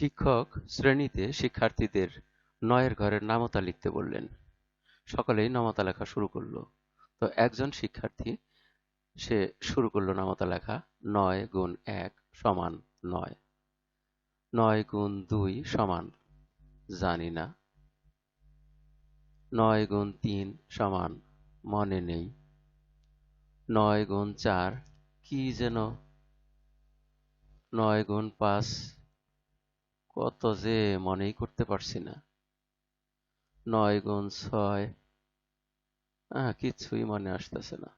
শিক্ষক শ্রেণীতে শিক্ষার্থীদের ৯ ঘরের নামতা লিখতে বললেন। সকলেই নামতা লেখা শুরু করল। তো একজন শিক্ষার্থী সে শুরু করলো নামতা লেখা। ৯ গুণ ১ সমান ৯, ৯ গুণ ২ সমান জানি না, ৯ গুণ ৩ সমান মনে নেই, ৯ গুণ ৪ কি যেন, ৯ গুণ ৫ কত যে মনেই করতে পারছি না, ৯ গুণ ৬ কিছুই মনে আসতেছে না,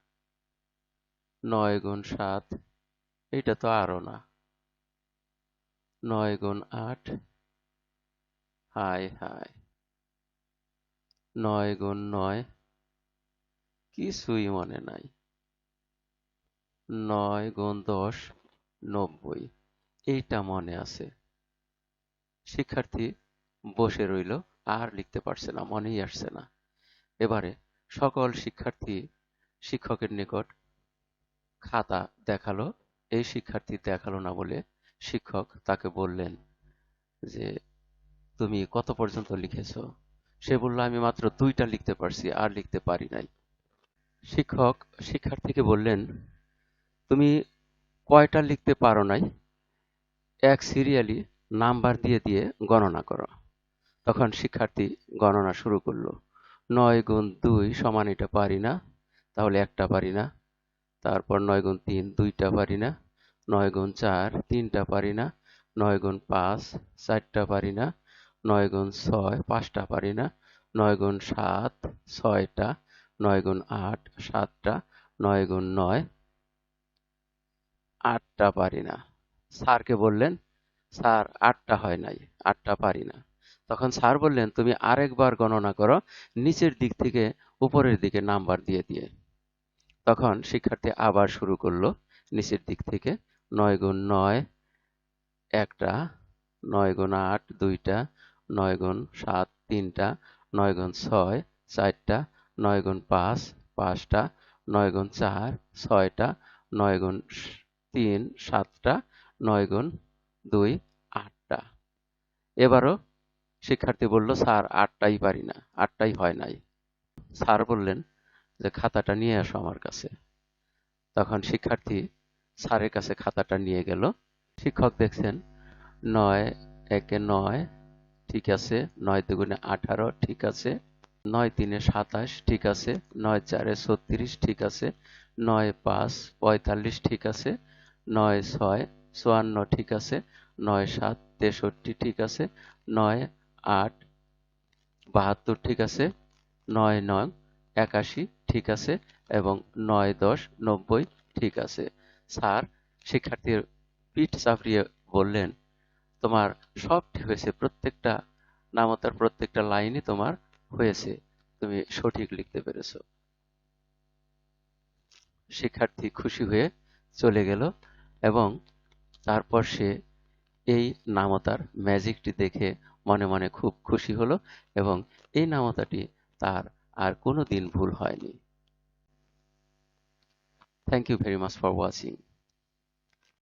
৯ গুণ ৭ এটা তো আরো না, ৯ গুণ ৮ হায় হায়, ৯ গুণ ৯ কিছুই মনে নাই, ৯ গুণ ১০ ৯০ এইটা মনে আছে। শিক্ষার্থী বসে রইল, আর লিখতে পারছে না, মনেই আসছে না। এবারে সকল শিক্ষার্থী শিক্ষকের নিকট খাতা দেখালো। এই শিক্ষার্থী দেখালো না বলে শিক্ষক তাকে বললেন যে তুমি কত পর্যন্ত লিখেছো? সে বলল আমি মাত্র ২টা লিখতে পারছি, আর লিখতে পারি নাই। শিক্ষক শিক্ষার্থীকে বললেন তুমি কয়টা লিখতে পারো নাই এক সিরিয়ালি নাম্বার দিয়ে দিয়ে গণনা করো। তখন শিক্ষার্থী গণনা শুরু করলো। ৯ গুণ ২ সমান এটা পারি না, তাহলে একটা পারি না। তারপর ৯ গুণ ৩ ২টা পারি না, ৯ গুণ ৪ ৩টা পারি না, ৯ গুণ ৫ ৪টা পারি না, ৯ গুণ ৬ ৫টা পারি না, ৯ গুণ ৭ ৬টা, ৯ গুণ ৮ ৭টা, ৯ গুণ ৯ ৮টা পারি না। স্যারকে বললেন স্যার ৮টা হয় নাই, ৮টা পারি না। তখন স্যার বললেন তুমি আরেকবার গণনা করো নিচের দিক থেকে উপরের দিকে নাম্বার দিয়ে দিয়ে। তখন শিক্ষার্থী আবার শুরু করলো নিচের দিক থেকে। ৯ গুণ ৯ একটা, ৯ গুণ ৮ ২টা, ৯ গুণ ৭ ৩টা, ৯ গুণ ৬ ৪টা, ৯ গুণ ৫ ৫টা, ৯ গুণ ৪ ৬টা, ৯ গুণ ৩ ৭টা, ৯ গুণ ২ ৮টা। এবারও শিক্ষার্থী বলল স্যার ৮টাই পারি না, ৮টাই হয় নাই। স্যার বললেন যে খাতাটা নিয়ে আসো আমার কাছে। তখন শিক্ষার্থী স্যারের কাছে খাতাটা নিয়ে গেল। শিক্ষক দেখছেন ৯ একে ৯ ঠিক আছে, ৯ দুগুণে ১৮ ঠিক আছে, ৯ তিনে ২৭ ঠিক আছে, ৯ চারে ৩৬ ঠিক আছে, ৯ ৫ ৪৫ ঠিক আছে, ৯ ৬ ৫৪ ঠিক আছে, ৯ ৭ ৬৩ ঠিক আছে, ৯ ৮ ৭২ ঠিক আছে, ৯ ৯ ৮১ ঠিক আছে এবং ৯ ১০ ৯০ ঠিক আছে। স্যার শিক্ষার্থীর পিঠ চাপড়িয়ে বললেন তোমার সব ঠিক হয়েছে, প্রত্যেকটা নামতার প্রত্যেকটা লাইনই তোমার হয়েছে, তুমি সঠিক লিখতে পেরেছো। শিক্ষার্থী খুশি হয়ে চলে গেল এবং তারপর সে এই নামতার ম্যাজিকটি দেখে মনে মনে খুব খুশি হলো এবং এই নামতাটি তার আর কোনোদিন ভুল হয়নি। Thank you very much for watching.